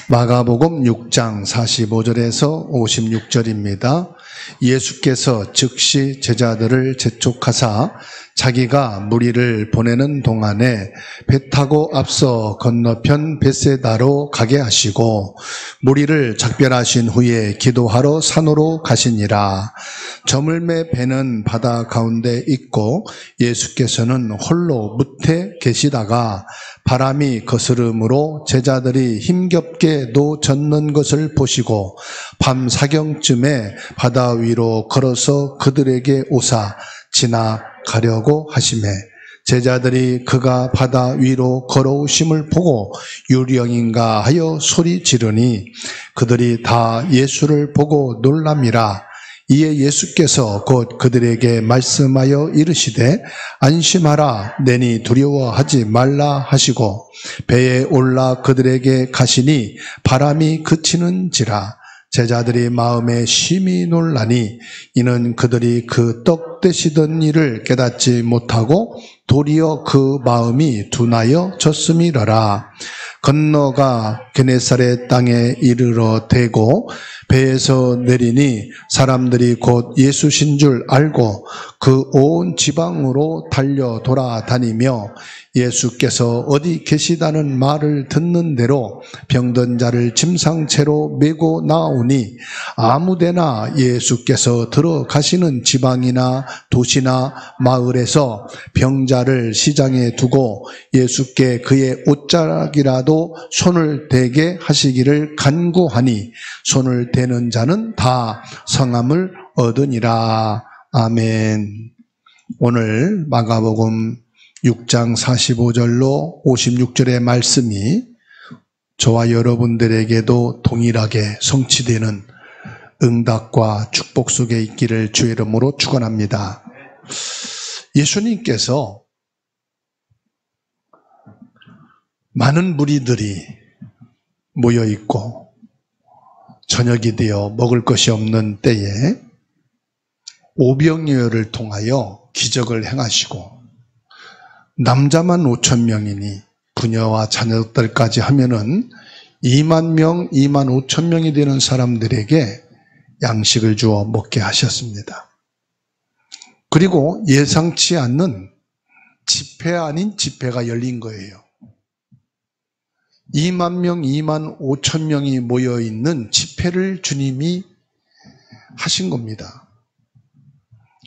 마가복음 6장 45절에서 56절입니다. 예수께서 즉시 제자들을 재촉하사 자기가 무리를 보내는 동안에 배 타고 앞서 건너편 벳세다로 가게 하시고 무리를 작별하신 후에 기도하러 산으로 가시니라. 저물매 배는 바다 가운데 있고 예수께서는 홀로 뭇에 계시다가 바람이 거스름으로 제자들이 힘겹게 노젓는 것을 보시고 밤 사경쯤에 바다 위로 걸어서 그들에게 오사 지나가려고 하시매 제자들이 그가 바다 위로 걸어오심을 보고 유령인가 하여 소리 지르니 그들이 다 예수를 보고 놀람이라. 이에 예수께서 곧 그들에게 말씀하여 이르시되 안심하라 내니 두려워하지 말라 하시고 배에 올라 그들에게 가시니 바람이 그치는지라. 제자들이 마음에 심히 놀라니 이는 그들이 그 떡 되시던 일을 깨닫지 못하고 도리어 그 마음이 둔하여 졌음이러라. 건너가 게네사렛 땅에 이르러 대고 배에서 내리니 사람들이 곧 예수신 줄 알고 그 온 지방으로 달려 돌아다니며 예수께서 어디 계시다는 말을 듣는 대로 병든 자를 침상채로 메고 나오니 아무데나 예수께서 들어가시는 지방이나 도시나 마을에서 병자를 시장에 두고 예수께 그의 옷자락이라도 손을 대게 하시기를 간구하니 손을 대는 자는 다 성함을 얻으니라. 아멘. 오늘 마가복음 6장 45절로 56절의 말씀이 저와 여러분들에게도 동일하게 성취되는 응답과 축복 속에 있기를 주의 이름으로 축원합니다. 예수님께서 많은 무리들이 모여 있고 저녁이 되어 먹을 것이 없는 때에 오병이어를 통하여 기적을 행하시고 남자만 5천 명이니 부녀와 자녀들까지 하면은 2만 명, 2만 5천 명이 되는 사람들에게 양식을 주어 먹게 하셨습니다. 그리고 예상치 않는 집회 아닌 집회가 열린 거예요. 2만 명, 2만 5천 명이 모여있는 집회를 주님이 하신 겁니다.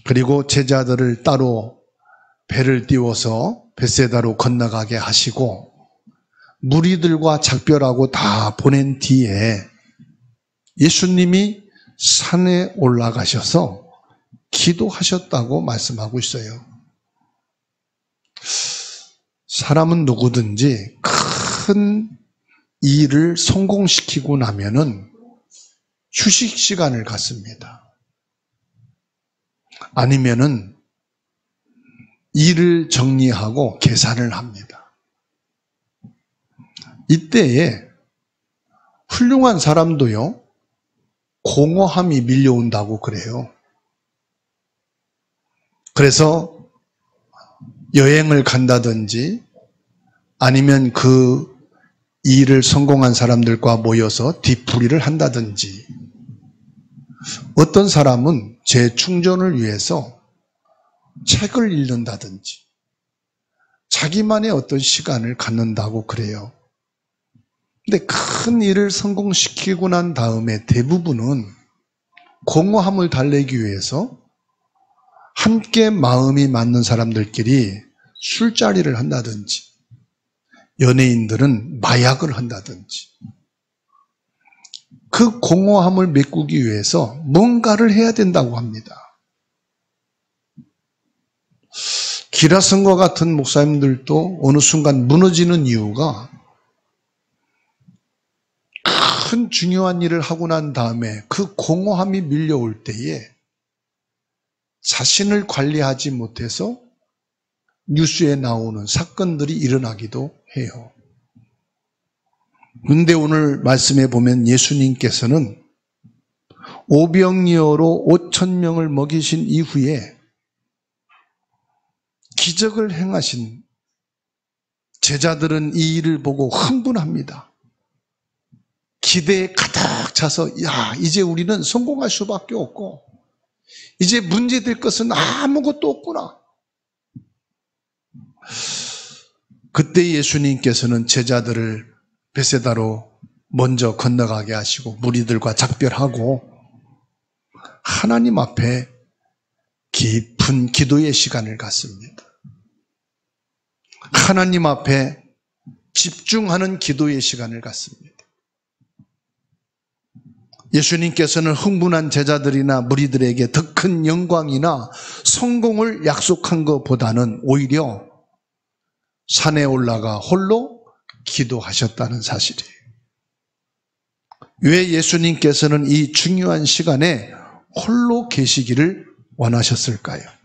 그리고 제자들을 따로 배를 띄워서 벳세다로 건너가게 하시고 무리들과 작별하고 다 보낸 뒤에 예수님이 산에 올라가셔서 기도하셨다고 말씀하고 있어요. 사람은 누구든지 큰 일을 성공시키고 나면은 휴식 시간을 갖습니다. 아니면은 일을 정리하고 계산을 합니다. 이때에 훌륭한 사람도요, 공허함이 밀려온다고 그래요. 그래서 여행을 간다든지 아니면 그 일을 성공한 사람들과 모여서 뒤풀이를 한다든지 어떤 사람은 재충전을 위해서 책을 읽는다든지 자기만의 어떤 시간을 갖는다고 그래요. 근데 큰 일을 성공시키고 난 다음에 대부분은 공허함을 달래기 위해서 함께 마음이 맞는 사람들끼리 술자리를 한다든지 연예인들은 마약을 한다든지 그 공허함을 메꾸기 위해서 뭔가를 해야 된다고 합니다. 기라성과 같은 목사님들도 어느 순간 무너지는 이유가 큰 중요한 일을 하고 난 다음에 그 공허함이 밀려올 때에 자신을 관리하지 못해서 뉴스에 나오는 사건들이 일어나기도 해요. 그런데 오늘 말씀에 보면 예수님께서는 오병이어로 5천 명을 먹이신 이후에 기적을 행하신 제자들은 이 일을 보고 흥분합니다. 기대에 가득 차서 이제 우리는 성공할 수밖에 없고 이제 문제될 것은 아무것도 없구나. 그때 예수님께서는 제자들을 베세다로 먼저 건너가게 하시고 무리들과 작별하고 하나님 앞에 깊은 기도의 시간을 갖습니다. 하나님 앞에 집중하는 기도의 시간을 갖습니다. 예수님께서는 흥분한 제자들이나 무리들에게 더 큰 영광이나 성공을 약속한 것보다는 오히려 산에 올라가 홀로 기도하셨다는 사실이에요. 왜 예수님께서는 이 중요한 시간에 홀로 계시기를 원하셨을까요?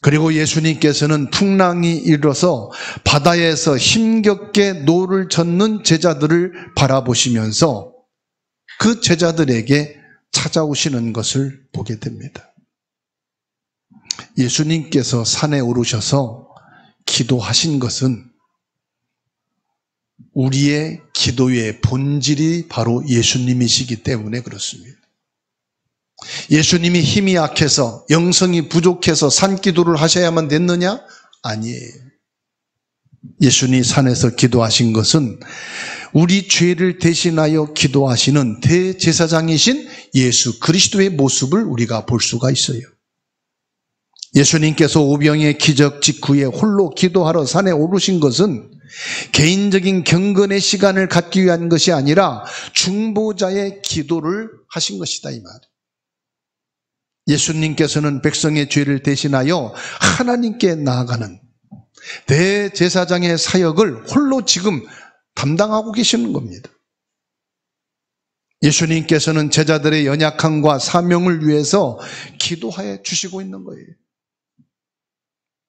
그리고 예수님께서는 풍랑이 일어서 바다에서 힘겹게 노를 젓는 제자들을 바라보시면서 그 제자들에게 찾아오시는 것을 보게 됩니다. 예수님께서 산에 오르셔서 기도하신 것은 우리의 기도의 본질이 바로 예수님이시기 때문에 그렇습니다. 예수님이 힘이 약해서 영성이 부족해서 산기도를 하셔야만 됐느냐? 아니에요. 예수님이 산에서 기도하신 것은 우리 죄를 대신하여 기도하시는 대제사장이신 예수 그리스도의 모습을 우리가 볼 수가 있어요. 예수님께서 오병의 기적 직후에 홀로 기도하러 산에 오르신 것은 개인적인 경건의 시간을 갖기 위한 것이 아니라 중보자의 기도를 하신 것이다 이 말. 예수님께서는 백성의 죄를 대신하여 하나님께 나아가는 대제사장의 사역을 홀로 지금 담당하고 계시는 겁니다. 예수님께서는 제자들의 연약함과 사명을 위해서 기도해 주시고 있는 거예요.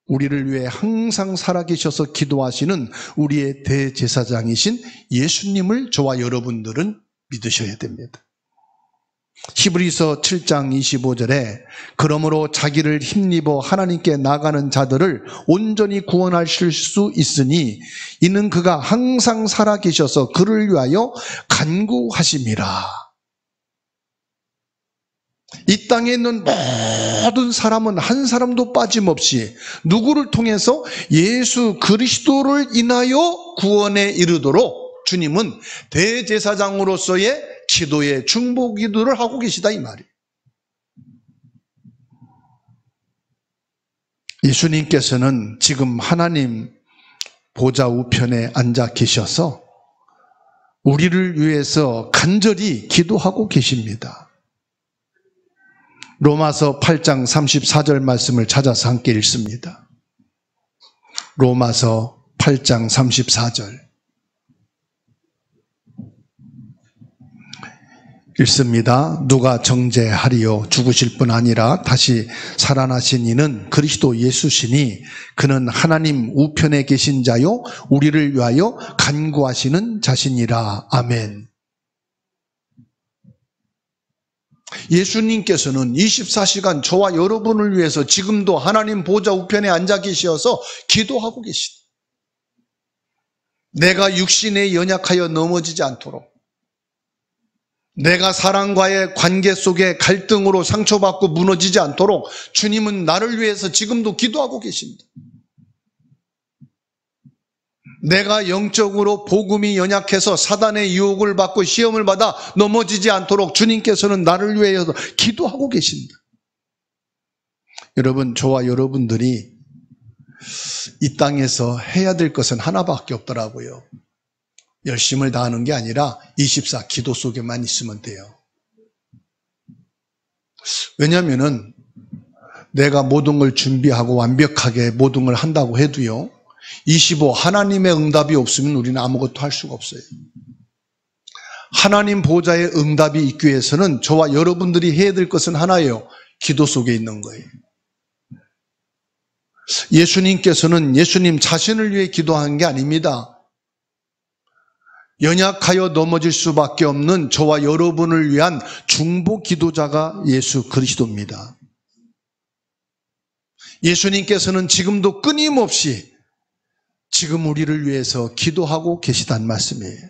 우리를 위해 항상 살아계셔서 기도하시는 우리의 대제사장이신 예수님을 저와 여러분들은 믿으셔야 됩니다. 히브리서 7장 25절에 그러므로 자기를 힘입어 하나님께 나가는 자들을 온전히 구원하실 수 있으니 이는 그가 항상 살아계셔서 그를 위하여 간구하심이라. 이 땅에 있는 모든 사람은 한 사람도 빠짐없이 누구를 통해서 예수 그리스도를 인하여 구원에 이르도록 주님은 대제사장으로서의 기도의 중보 기도를 하고 계시다 이 말이에요. 예수님께서는 지금 하나님 보좌 우편에 앉아 계셔서 우리를 위해서 간절히 기도하고 계십니다. 로마서 8장 34절 말씀을 찾아서 함께 읽습니다. 로마서 8장 34절 읽습니다. 누가 정죄하리요? 죽으실 뿐 아니라 다시 살아나신 이는 그리스도 예수시니 그는 하나님 우편에 계신 자요 우리를 위하여 간구하시는 자신이라. 아멘. 예수님께서는 24시간 저와 여러분을 위해서 지금도 하나님 보좌 우편에 앉아 계셔서 기도하고 계시다. 내가 육신에 연약하여 넘어지지 않도록, 내가 사람과의 관계 속에 갈등으로 상처받고 무너지지 않도록 주님은 나를 위해서 지금도 기도하고 계십니다. 내가 영적으로 복음이 연약해서 사단의 유혹을 받고 시험을 받아 넘어지지 않도록 주님께서는 나를 위해서 기도하고 계십니다. 여러분, 저와 여러분들이 이 땅에서 해야 될 것은 하나밖에 없더라고요. 열심을 다하는 게 아니라 24 기도 속에만 있으면 돼요. 왜냐하면 내가 모든 걸 준비하고 완벽하게 모든 걸 한다고 해도요, 25 하나님의 응답이 없으면 우리는 아무것도 할 수가 없어요. 하나님 보좌의 응답이 있기 위해서는 저와 여러분들이 해야 될 것은 하나예요. 기도 속에 있는 거예요. 예수님께서는 예수님 자신을 위해 기도한 게 아닙니다. 연약하여 넘어질 수밖에 없는 저와 여러분을 위한 중보 기도자가 예수 그리스도입니다. 예수님께서는 지금도 끊임없이 지금 우리를 위해서 기도하고 계시단 말씀이에요.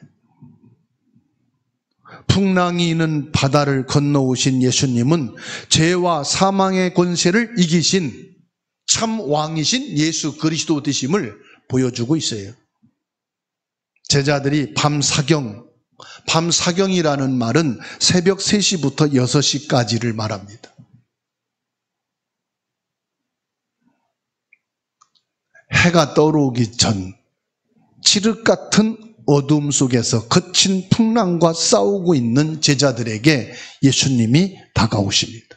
풍랑이 있는 바다를 건너오신 예수님은 죄와 사망의 권세를 이기신 참 왕이신 예수 그리스도 되심을 보여주고 있어요. 제자들이 밤사경이라는 말은 새벽 3시부터 6시까지를 말합니다. 해가 떠오르기 전 칠흑 같은 어둠 속에서 거친 풍랑과 싸우고 있는 제자들에게 예수님이 다가오십니다.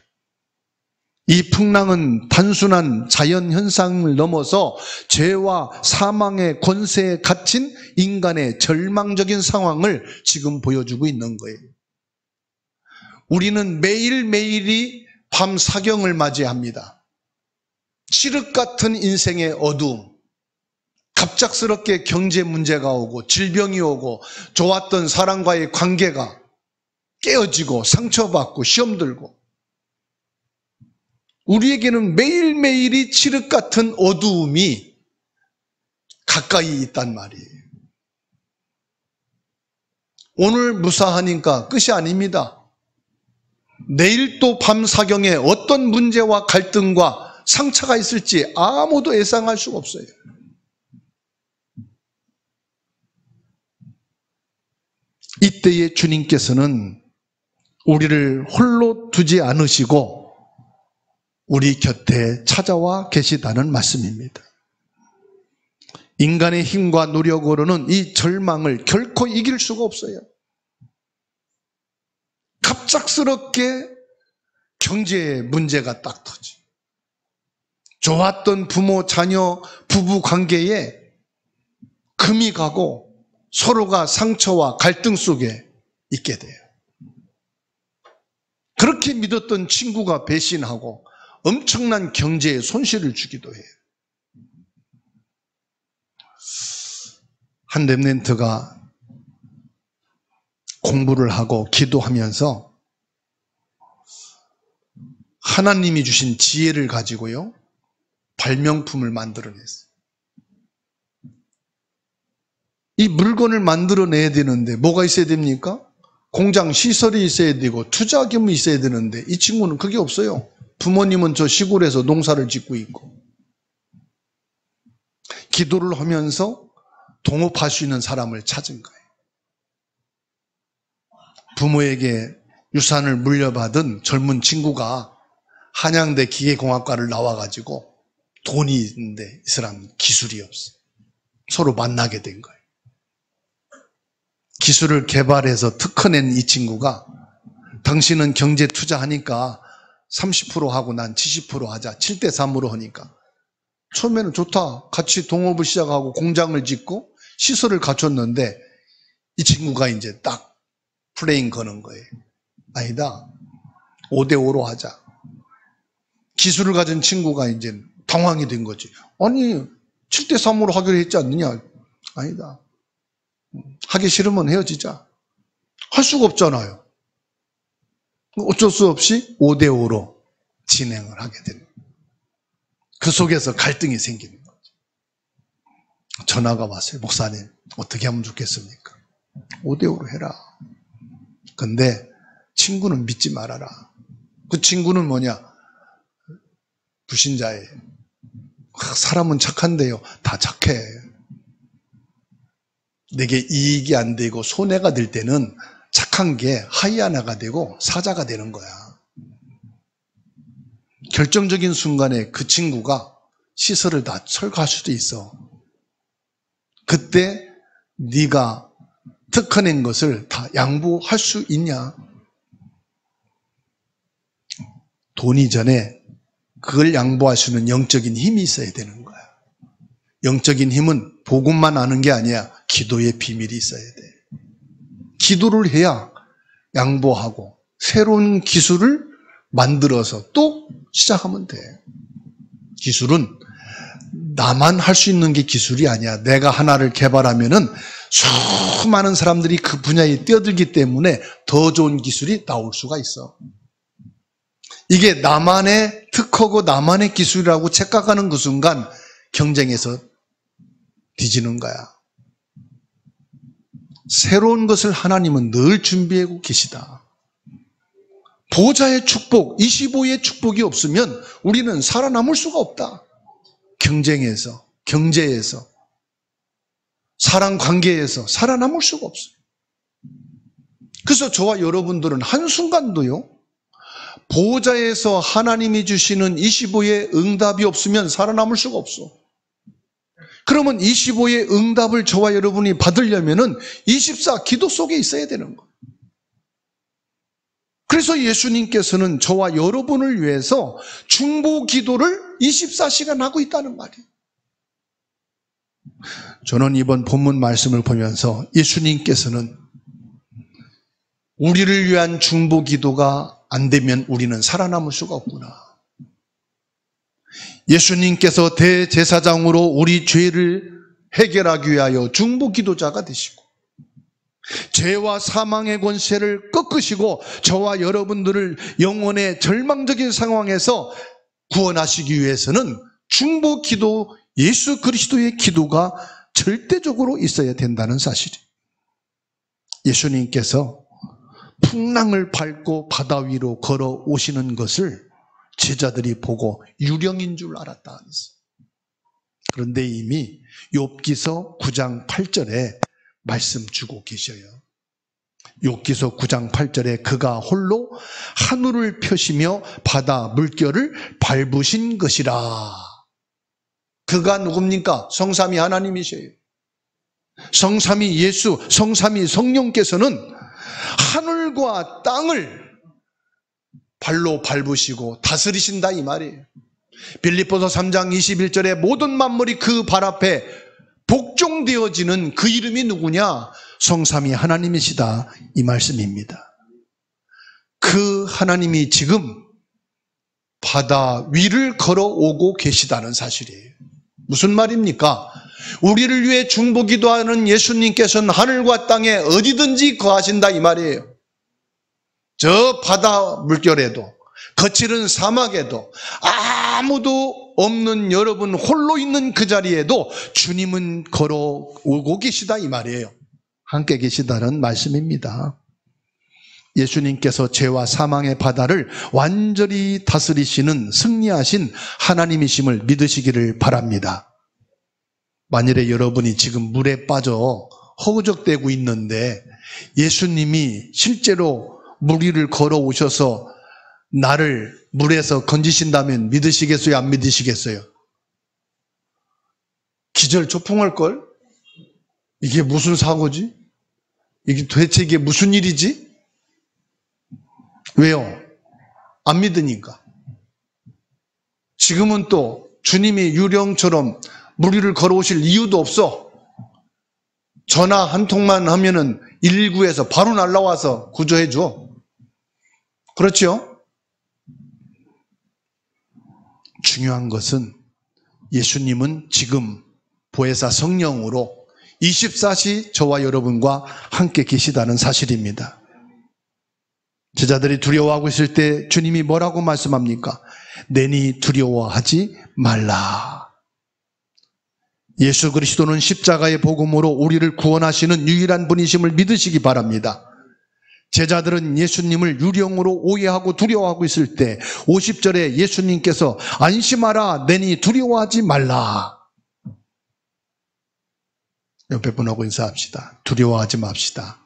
이 풍랑은 단순한 자연현상을 넘어서 죄와 사망의 권세에 갇힌 인간의 절망적인 상황을 지금 보여주고 있는 거예요. 우리는 매일매일이 밤사경을 맞이합니다. 칠흑 같은 인생의 어두움, 갑작스럽게 경제 문제가 오고 질병이 오고 좋았던 사람과의 관계가 깨어지고 상처받고 시험 들고 우리에게는 매일매일이 칠흑 같은 어두움이 가까이 있단 말이에요. 오늘 무사하니까 끝이 아닙니다. 내일 또 밤사경에 어떤 문제와 갈등과 상처가 있을지 아무도 예상할 수가 없어요. 이때에 주님께서는 우리를 홀로 두지 않으시고 우리 곁에 찾아와 계시다는 말씀입니다. 인간의 힘과 노력으로는 이 절망을 결코 이길 수가 없어요. 갑작스럽게 경제의 문제가 딱 터지. 좋았던 부모, 자녀, 부부 관계에 금이 가고 서로가 상처와 갈등 속에 있게 돼요. 그렇게 믿었던 친구가 배신하고 엄청난 경제에 손실을 주기도 해요. 한 렘넌트가 공부를 하고 기도하면서 하나님이 주신 지혜를 가지고요, 발명품을 만들어냈어요. 이 물건을 만들어내야 되는데 뭐가 있어야 됩니까? 공장 시설이 있어야 되고 투자금이 있어야 되는데 이 친구는 그게 없어요. 부모님은 저 시골에서 농사를 짓고 있고 기도를 하면서 동업할 수 있는 사람을 찾은 거예요. 부모에게 유산을 물려받은 젊은 친구가 한양대 기계공학과를 나와가지고 돈이 있는데 이 사람은 기술이 없어. 서로 만나게 된 거예요. 기술을 개발해서 특허낸 이 친구가 당신은 경제 투자하니까 30% 하고 난 70% 하자. 7대3으로 하니까 처음에는 좋다. 같이 동업을 시작하고 공장을 짓고 시설을 갖췄는데 이 친구가 이제 딱 플레인 거는 거예요. 아니다. 5대5로 하자. 기술을 가진 친구가 이제 당황이 된 거지. 아니 7대3으로 하기로 했지 않느냐. 아니다. 하기 싫으면 헤어지자. 할 수가 없잖아요. 어쩔 수 없이 5대5로 진행을 하게 됩니다. 그 속에서 갈등이 생기는 거죠. 전화가 왔어요. 목사님, 어떻게 하면 좋겠습니까? 5대5로 해라. 근데 친구는 믿지 말아라. 그 친구는 뭐냐? 불신자예요. 사람은 착한데요. 다 착해. 내게 이익이 안 되고 손해가 될 때는 착한 게 하이아나가 되고 사자가 되는 거야. 결정적인 순간에 그 친구가 시설을 다 철거할 수도 있어. 그때 네가 특허낸 것을 다 양보할 수 있냐? 돈 이전에 그걸 양보할 수 있는 영적인 힘이 있어야 되는 거야. 영적인 힘은 복음만 아는 게 아니야. 기도의 비밀이 있어야 돼. 기도를 해야 양보하고 새로운 기술을 만들어서 또 시작하면 돼. 기술은 나만 할 수 있는 게 기술이 아니야. 내가 하나를 개발하면은 수많은 사람들이 그 분야에 뛰어들기 때문에 더 좋은 기술이 나올 수가 있어. 이게 나만의 특허고 나만의 기술이라고 착각하는 그 순간 경쟁에서 뒤지는 거야. 새로운 것을 하나님은 늘 준비하고 계시다. 보좌의 축복, 25의 축복이 없으면 우리는 살아남을 수가 없다. 경쟁에서, 경제에서, 사랑 관계에서 살아남을 수가 없어요. 그래서 저와 여러분들은 한순간도요, 보좌에서 하나님이 주시는 25의 응답이 없으면 살아남을 수가 없어. 그러면 25의 응답을 저와 여러분이 받으려면은 24 기도 속에 있어야 되는 거예요. 그래서 예수님께서는 저와 여러분을 위해서 중보 기도를 24시간 하고 있다는 말이에요. 저는 이번 본문 말씀을 보면서 예수님께서는 우리를 위한 중보 기도가 안 되면 우리는 살아남을 수가 없구나. 예수님께서 대제사장으로 우리 죄를 해결하기 위하여 중보 기도자가 되시고 죄와 사망의 권세를 꺾으시고 저와 여러분들을 영혼의 절망적인 상황에서 구원하시기 위해서는 중보 기도, 예수 그리스도의 기도가 절대적으로 있어야 된다는 사실이에요. 예수님께서 풍랑을 밟고 바다 위로 걸어오시는 것을 제자들이 보고 유령인 줄 알았다 하면서. 그런데 이미 욥기서 9장 8절에 말씀 주고 계셔요. 욥기서 9장 8절에 그가 홀로 하늘을 펴시며 바다 물결을 밟으신 것이라. 그가 누굽니까? 성삼위 하나님이셔요. 성삼위 예수, 성삼위 성령께서는 하늘과 땅을 발로 밟으시고 다스리신다 이 말이에요. 빌립보서 3장 21절에 모든 만물이 그 발 앞에 복종되어지는 그 이름이 누구냐? 성삼위 하나님이시다 이 말씀입니다. 그 하나님이 지금 바다 위를 걸어오고 계시다는 사실이에요. 무슨 말입니까? 우리를 위해 중보기도하는 예수님께서는 하늘과 땅에 어디든지 거하신다 이 말이에요. 저 바다 물결에도, 거칠은 사막에도, 아무도 없는 여러분 홀로 있는 그 자리에도 주님은 걸어오고 계시다 이 말이에요. 함께 계시다는 말씀입니다. 예수님께서 죄와 사망의 바다를 완전히 다스리시는 승리하신 하나님이심을 믿으시기를 바랍니다. 만일에 여러분이 지금 물에 빠져 허우적대고 있는데 예수님이 실제로 물 위를 걸어오셔서 나를 물에서 건지신다면 믿으시겠어요? 안 믿으시겠어요? 기절초풍할걸? 이게 무슨 사고지? 이게 도대체 이게 무슨 일이지? 왜요? 안 믿으니까. 지금은 또 주님이 유령처럼 물 위를 걸어오실 이유도 없어. 전화 한 통만 하면은 119에서 바로 날라와서 구조해 줘. 그렇죠? 중요한 것은 예수님은 지금 보혜사 성령으로 24시 저와 여러분과 함께 계시다는 사실입니다. 제자들이 두려워하고 있을 때 주님이 뭐라고 말씀합니까? 내니 두려워하지 말라. 예수 그리스도는 십자가의 복음으로 우리를 구원하시는 유일한 분이심을 믿으시기 바랍니다. 제자들은 예수님을 유령으로 오해하고 두려워하고 있을 때 50절에 예수님께서 안심하라 내니 두려워하지 말라. 옆에 분하고 인사합시다. 두려워하지 맙시다.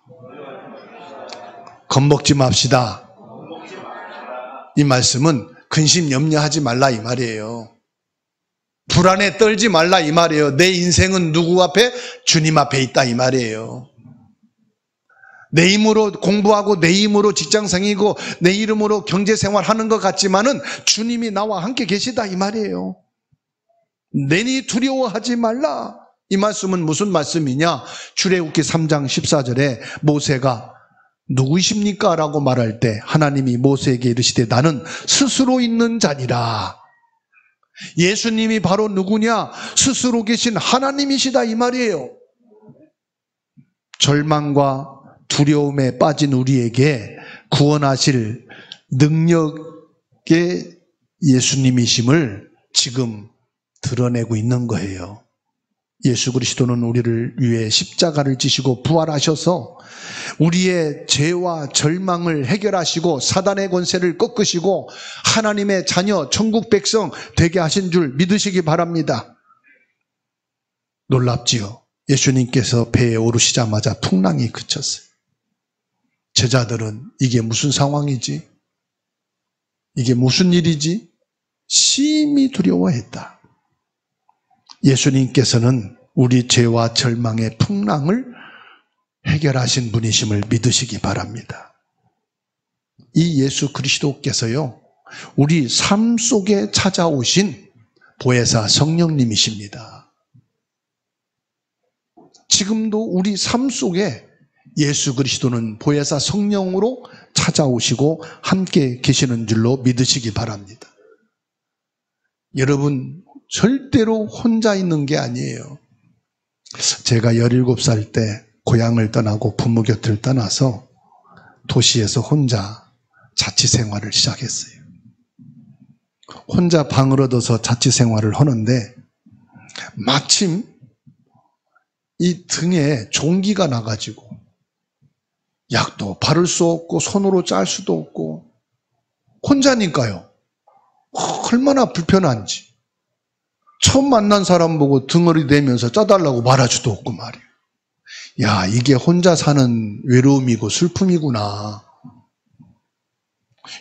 겁먹지 맙시다. 이 말씀은 근심 염려하지 말라 이 말이에요. 불안에 떨지 말라 이 말이에요. 내 인생은 누구 앞에? 주님 앞에 있다 이 말이에요. 내 힘으로 공부하고 내 힘으로 직장생이고 내 이름으로 경제생활 하는 것 같지만은 주님이 나와 함께 계시다 이 말이에요. 내니 두려워하지 말라. 이 말씀은 무슨 말씀이냐? 출애굽기 3장 14절에 모세가 누구이십니까? 라고 말할 때 하나님이 모세에게 이르시되 나는 스스로 있는 자니라. 예수님이 바로 누구냐? 스스로 계신 하나님이시다 이 말이에요. 절망과 두려움에 빠진 우리에게 구원하실 능력의 예수님이심을 지금 드러내고 있는 거예요. 예수 그리스도는 우리를 위해 십자가를 지시고 부활하셔서 우리의 죄와 절망을 해결하시고 사단의 권세를 꺾으시고 하나님의 자녀 천국 백성 되게 하신 줄 믿으시기 바랍니다. 놀랍지요? 예수님께서 배에 오르시자마자 풍랑이 그쳤어요. 제자들은 이게 무슨 상황이지? 이게 무슨 일이지? 심히 두려워했다. 예수님께서는 우리 죄와 절망의 풍랑을 해결하신 분이심을 믿으시기 바랍니다. 이 예수 그리스도께서요, 우리 삶 속에 찾아오신 보혜사 성령님이십니다. 지금도 우리 삶 속에 예수 그리스도는 보혜사 성령으로 찾아오시고 함께 계시는 줄로 믿으시기 바랍니다. 여러분, 절대로 혼자 있는 게 아니에요. 제가 17살 때 고향을 떠나고 부모 곁을 떠나서 도시에서 혼자 자취 생활을 시작했어요. 혼자 방을 얻어서 자취 생활을 하는데 마침 이 등에 종기가 나가지고 약도 바를 수 없고 손으로 짤 수도 없고 혼자니까요. 얼마나 불편한지. 처음 만난 사람 보고 등어리 대면서 짜달라고 말할 수도 없고 말이에요. 야, 이게 혼자 사는 외로움이고 슬픔이구나.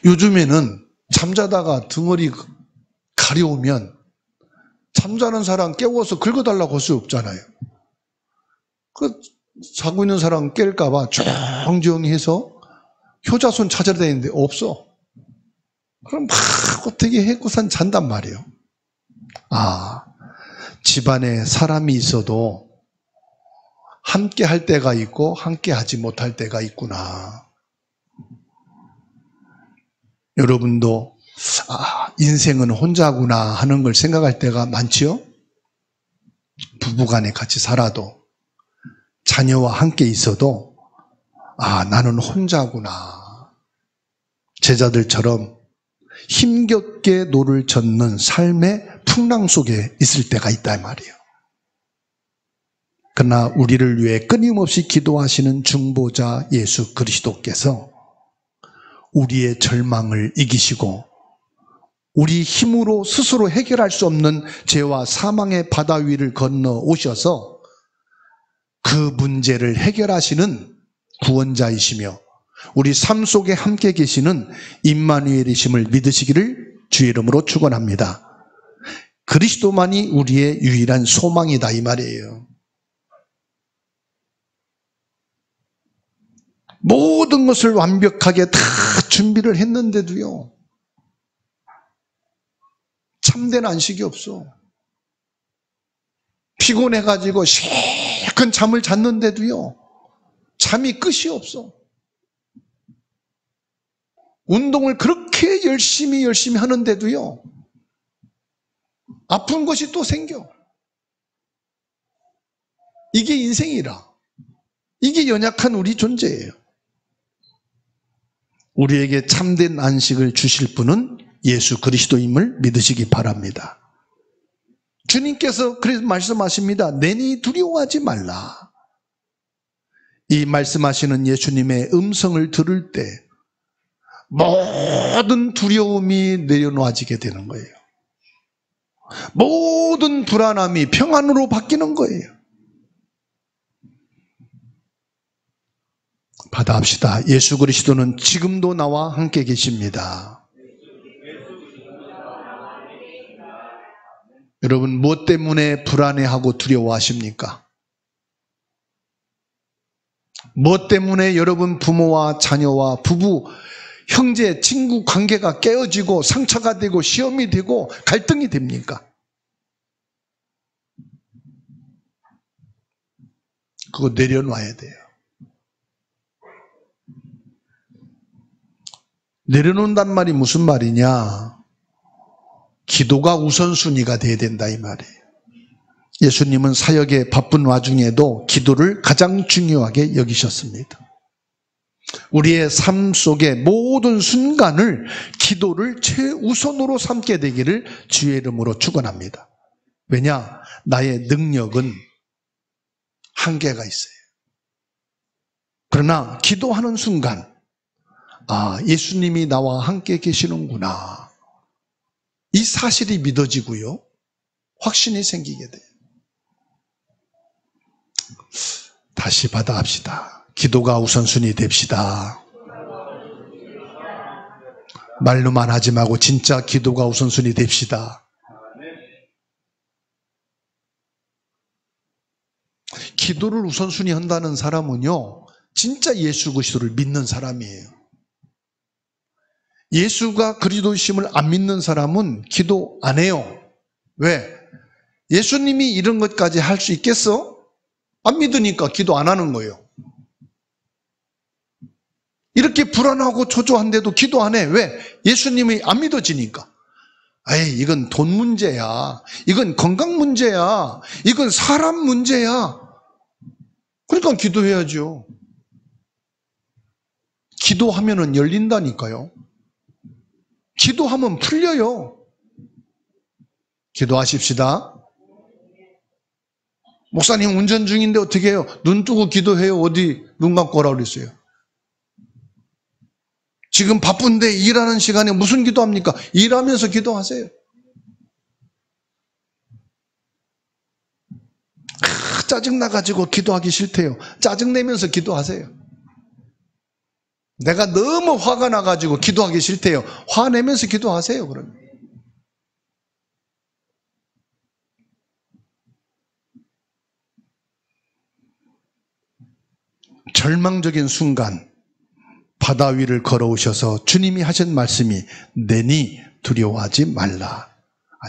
요즘에는 잠자다가 등어리 가려우면 잠자는 사람 깨워서 긁어달라고 할 수 없잖아요. 자고 있는 사람 깰까봐 조용히 해서 효자손 찾아야 되는데 없어. 그럼 막 어떻게 해고산 잔단 말이에요. 아, 집안에 사람이 있어도 함께 할 때가 있고 함께 하지 못할 때가 있구나. 여러분도 인생은 혼자구나 하는 걸 생각할 때가 많지요? 부부간에 같이 살아도 자녀와 함께 있어도 나는 혼자구나. 제자들처럼 힘겹게 노를 젓는 삶의 풍랑 속에 있을 때가 있다 말이에요. 그러나 우리를 위해 끊임없이 기도하시는 중보자 예수 그리스도께서 우리의 절망을 이기시고 우리 힘으로 스스로 해결할 수 없는 죄와 사망의 바다 위를 건너 오셔서 그 문제를 해결하시는 구원자이시며 우리 삶 속에 함께 계시는 임마누엘이심을 믿으시기를 주의 이름으로 축원합니다. 그리스도만이 우리의 유일한 소망이다 이 말이에요. 모든 것을 완벽하게 다 준비를 했는데도요, 참된 안식이 없어. 피곤해가지고 실컷 잠을 잤는데도요, 잠이 끝이 없어. 운동을 그렇게 열심히 하는데도요, 아픈 것이 또 생겨. 이게 인생이라. 이게 연약한 우리 존재예요. 우리에게 참된 안식을 주실 분은 예수 그리스도임을 믿으시기 바랍니다. 주님께서 그래서 말씀하십니다. 내니 두려워하지 말라. 이 말씀하시는 예수님의 음성을 들을 때 모든 두려움이 내려놓아지게 되는 거예요. 모든 불안함이 평안으로 바뀌는 거예요. 받아합시다. 예수 그리스도는 지금도 나와 함께 계십니다. 여러분, 무엇 때문에 불안해하고 두려워하십니까? 무엇 때문에 여러분 부모와 자녀와 부부, 형제, 친구 관계가 깨어지고 상처가 되고 시험이 되고 갈등이 됩니까? 그거 내려놔야 돼요. 내려놓는단 말이 무슨 말이냐? 기도가 우선순위가 돼야 된다 이 말이에요. 예수님은 사역에 바쁜 와중에도 기도를 가장 중요하게 여기셨습니다. 우리의 삶 속의 모든 순간을 기도를 최우선으로 삼게 되기를 주의 이름으로 축원합니다. 왜냐? 나의 능력은 한계가 있어요. 그러나 기도하는 순간 예수님이 나와 함께 계시는구나. 이 사실이 믿어지고요. 확신이 생기게 돼요. 다시 받아갑시다. 기도가 우선순위 됩시다. 말로만 하지 말고 진짜 기도가 우선순위 됩시다. 기도를 우선순위 한다는 사람은요, 진짜 예수 그리스도를 믿는 사람이에요. 예수가 그리스도이심을 안 믿는 사람은 기도 안 해요. 왜? 예수님이 이런 것까지 할 수 있겠어? 안 믿으니까 기도 안 하는 거예요. 이렇게 불안하고 초조한데도 기도 안 해. 왜? 예수님이 안 믿어지니까. 에이, 이건 돈 문제야. 이건 건강 문제야. 이건 사람 문제야. 그러니까 기도해야죠. 기도하면은 열린다니까요. 기도하면 풀려요. 기도하십시다. 목사님 운전 중인데 어떻게 해요? 눈 뜨고 기도해요. 어디 눈 감고 오라고 그랬어요. 지금 바쁜데 일하는 시간에 무슨 기도합니까? 일하면서 기도하세요. 짜증나가지고 기도하기 싫대요. 짜증내면서 기도하세요. 내가 너무 화가 나가지고 기도하기 싫대요. 화내면서 기도하세요. 그러면. 절망적인 순간 바다 위를 걸어오셔서 주님이 하신 말씀이 내니 두려워하지 말라.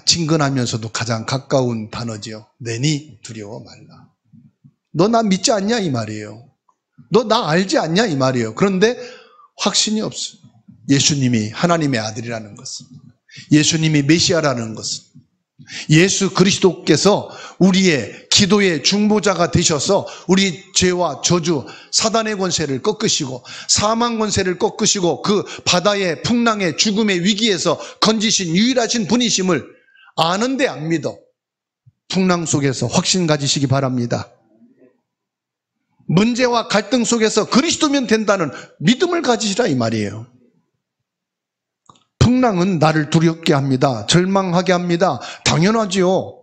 친근하면서도 가장 가까운 단어지요. 내니 두려워 말라. 너 나 믿지 않냐 이 말이에요. 너 나 알지 않냐 이 말이에요. 그런데 확신이 없어요. 예수님이 하나님의 아들이라는 것은, 예수님이 메시아라는 것은, 예수 그리스도께서 우리의 기도의 중보자가 되셔서 우리 죄와 저주, 사단의 권세를 꺾으시고 사망 권세를 꺾으시고 그 바다의 풍랑의 죽음의 위기에서 건지신 유일하신 분이심을 아는데 안 믿어. 풍랑 속에서 확신 가지시기 바랍니다. 문제와 갈등 속에서 그리스도면 된다는 믿음을 가지시라 이 말이에요. 풍랑은 나를 두렵게 합니다. 절망하게 합니다. 당연하지요.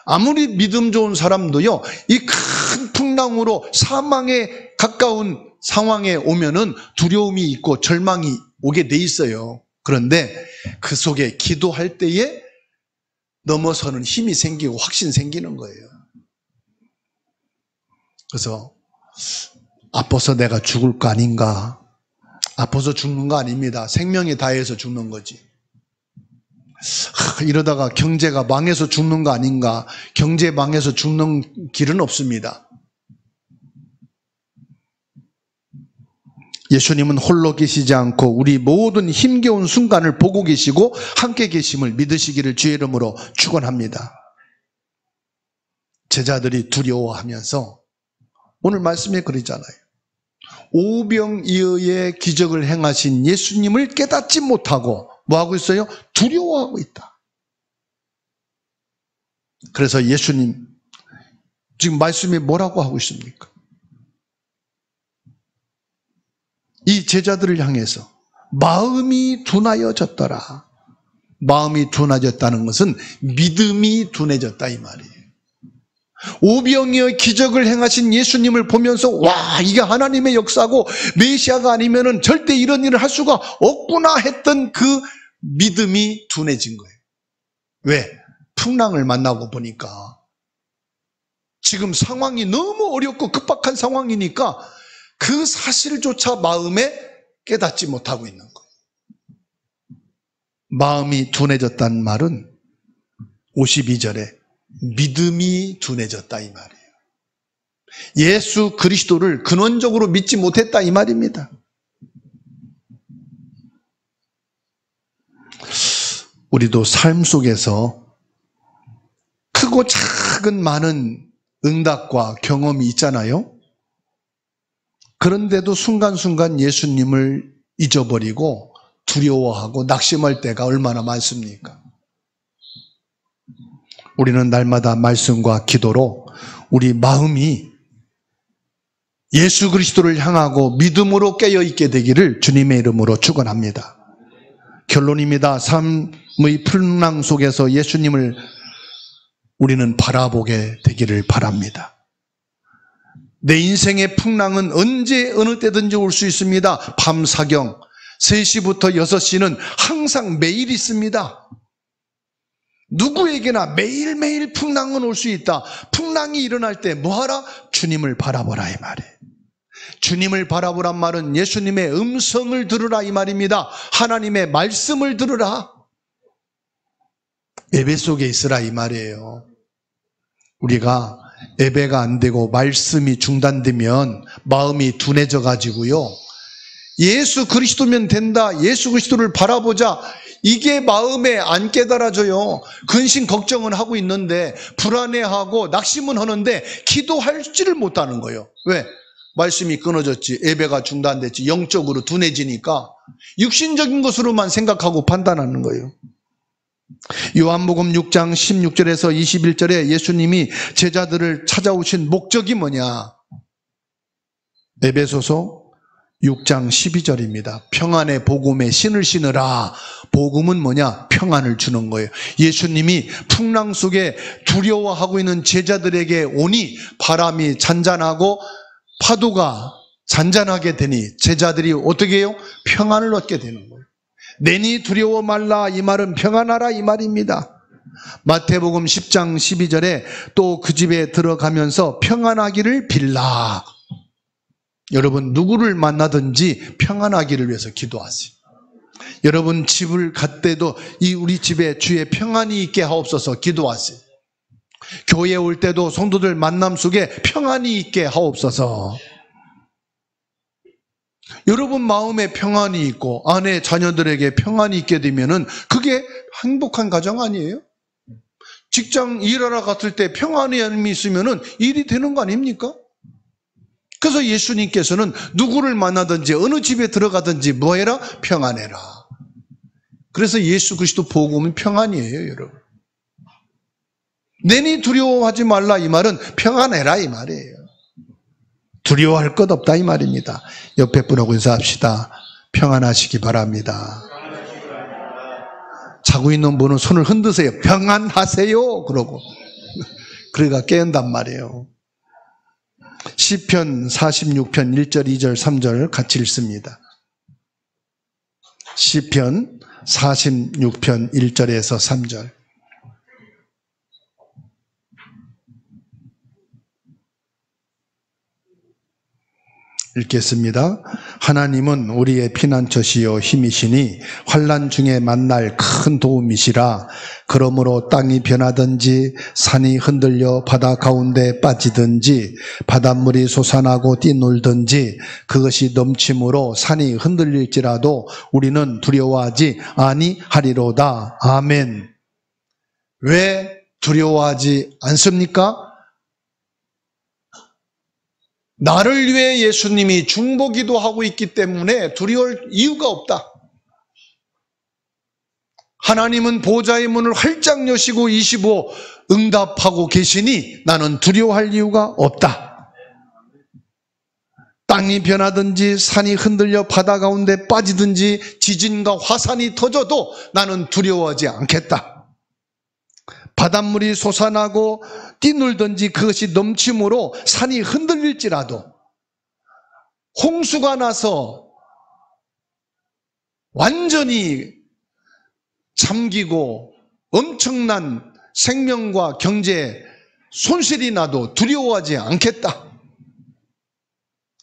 아무리 믿음 좋은 사람도요, 이 큰 풍랑으로 사망에 가까운 상황에 오면은 두려움이 있고 절망이 오게 돼 있어요. 그런데 그 속에 기도할 때에 넘어서는 힘이 생기고 확신 생기는 거예요. 그래서 아파서 내가 죽을 거 아닌가? 아파서 죽는 거 아닙니다. 생명이 다해서 죽는 거지. 이러다가 경제가 망해서 죽는 거 아닌가? 경제 망해서 죽는 길은 없습니다. 예수님은 홀로 계시지 않고 우리 모든 힘겨운 순간을 보고 계시고 함께 계심을 믿으시기를 주의 이름으로 축원합니다. 제자들이 두려워하면서 오늘 말씀에 그러잖아요. 오병이어의 기적을 행하신 예수님을 깨닫지 못하고 뭐하고 있어요? 두려워하고 있다. 그래서 예수님 지금 말씀에 뭐라고 하고 있습니까? 이 제자들을 향해서 마음이 둔하여졌더라. 마음이 둔해졌다는 것은 믿음이 둔해졌다 이 말이에요. 오병이어 기적을 행하신 예수님을 보면서 와, 이게 하나님의 역사고 메시아가 아니면은 절대 이런 일을 할 수가 없구나 했던 그 믿음이 둔해진 거예요. 왜? 풍랑을 만나고 보니까 지금 상황이 너무 어렵고 급박한 상황이니까 그 사실조차 마음에 깨닫지 못하고 있는 거예요. 마음이 둔해졌다는 말은 52절에 믿음이 둔해졌다 이 말이에요. 예수 그리스도를 근원적으로 믿지 못했다 이 말입니다. 우리도 삶 속에서 크고 작은 많은 응답과 경험이 있잖아요. 그런데도 순간순간 예수님을 잊어버리고 두려워하고 낙심할 때가 얼마나 많습니까? 우리는 날마다 말씀과 기도로 우리 마음이 예수 그리스도를 향하고 믿음으로 깨어있게 되기를 주님의 이름으로 축원합니다. 결론입니다. 삶의 풍랑 속에서 예수님을 우리는 바라보게 되기를 바랍니다. 내 인생의 풍랑은 언제 어느 때든지 올 수 있습니다. 밤사경 3시부터 6시는 항상 매일 있습니다. 누구에게나 매일매일 풍랑은 올 수 있다. 풍랑이 일어날 때 뭐하라? 주님을 바라보라 이 말이에요. 주님을 바라보란 말은 예수님의 음성을 들으라 이 말입니다. 하나님의 말씀을 들으라. 예배 속에 있으라 이 말이에요. 우리가 예배가 안 되고 말씀이 중단되면 마음이 둔해져 가지고요, 예수 그리스도면 된다, 예수 그리스도를 바라보자, 이게 마음에 안 깨달아져요. 근심 걱정은 하고 있는데 불안해하고 낙심은 하는데 기도할지를 못하는 거예요. 왜? 말씀이 끊어졌지, 예배가 중단됐지, 영적으로 둔해지니까 육신적인 것으로만 생각하고 판단하는 거예요. 요한복음 6장 16절에서 21절에 예수님이 제자들을 찾아오신 목적이 뭐냐? 에베소서 6장 12절입니다. 평안의 복음에 신을 신으라. 복음은 뭐냐? 평안을 주는 거예요. 예수님이 풍랑 속에 두려워하고 있는 제자들에게 오니 바람이 잔잔하고 파도가 잔잔하게 되니 제자들이 어떻게 해요? 평안을 얻게 되는 거예요. 내니 두려워 말라 이 말은 평안하라 이 말입니다. 마태복음 10장 12절에 또 그 집에 들어가면서 평안하기를 빌라. 여러분 누구를 만나든지 평안하기를 위해서 기도하세요. 여러분 집을 갈 때도 이 우리 집에 주의 평안이 있게 하옵소서 기도하세요. 교회에 올 때도 성도들 만남 속에 평안이 있게 하옵소서. 여러분 마음에 평안이 있고 아내 자녀들에게 평안이 있게 되면은 그게 행복한 가정 아니에요? 직장 일하러 갔을 때 평안이 있으면은 일이 되는 거 아닙니까? 그래서 예수님께서는 누구를 만나든지 어느 집에 들어가든지 뭐해라? 평안해라. 그래서 예수 그리스도 복음은 평안이에요, 여러분. 내니 두려워하지 말라 이 말은 평안해라 이 말이에요. 두려워할 것 없다 이 말입니다. 옆에 분하고 인사합시다. 평안하시기 바랍니다. 자고 있는 분은 손을 흔드세요. 평안하세요 그러고 그러니까 깨운단 말이에요. 시편 46편 1절 2절 3절 같이 읽습니다. 시편 46편 1절에서 3절 읽겠습니다. 하나님은 우리의 피난처시요 힘이시니 환난 중에 만날 큰 도움이시라. 그러므로 땅이 변하든지 산이 흔들려 바다 가운데 빠지든지 바닷물이 솟아나고 뛰놀든지 그것이 넘침으로 산이 흔들릴지라도 우리는 두려워하지 아니하리로다. 아멘. 왜 두려워하지 않습니까? 나를 위해 예수님이 중보기도 하고 있기 때문에 두려울 이유가 없다. 하나님은 보좌의 문을 활짝 여시고 25 응답하고 계시니 나는 두려워할 이유가 없다. 땅이 변하든지 산이 흔들려 바다 가운데 빠지든지 지진과 화산이 터져도 나는 두려워하지 않겠다. 바닷물이 솟아나고 뛰놀든지 그것이 넘침으로 산이 흔들릴지라도 홍수가 나서 완전히 잠기고 엄청난 생명과 경제 손실이 나도 두려워하지 않겠다.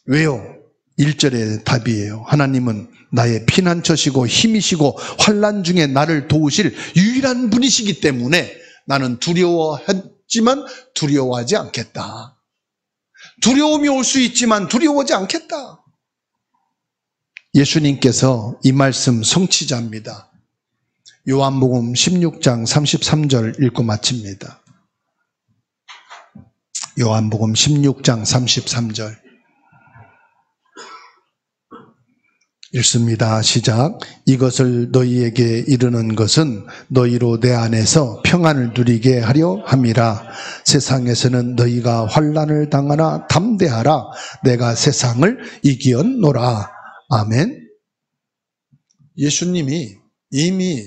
왜요? 1절의 답이에요. 하나님은 나의 피난처시고 힘이시고 환난 중에 나를 도우실 유일한 분이시기 때문에 나는 두려워했지만 두려워하지 않겠다. 두려움이 올 수 있지만 두려워하지 않겠다. 예수님께서 이 말씀 성취자입니다. 요한복음 16장 33절 읽고 마칩니다. 요한복음 16장 33절 읽습니다. 시작. 이것을 너희에게 이르는 것은 너희로 내 안에서 평안을 누리게 하려 함이라. 세상에서는 너희가 환난을 당하나 담대하라. 내가 세상을 이기었노라. 아멘. 예수님이 이미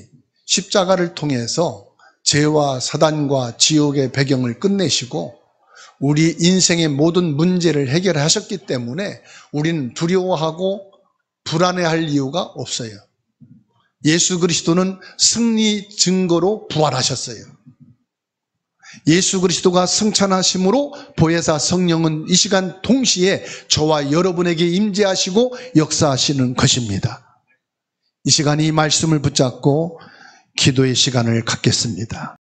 십자가를 통해서 죄와 사단과 지옥의 배경을 끝내시고 우리 인생의 모든 문제를 해결하셨기 때문에 우리는 두려워하고 불안해할 이유가 없어요. 예수 그리스도는 승리 증거로 부활하셨어요. 예수 그리스도가 승천하심으로 보혜사 성령은 이 시간 동시에 저와 여러분에게 임재하시고 역사하시는 것입니다. 이 시간 이 말씀을 붙잡고 기도의 시간을 갖겠습니다.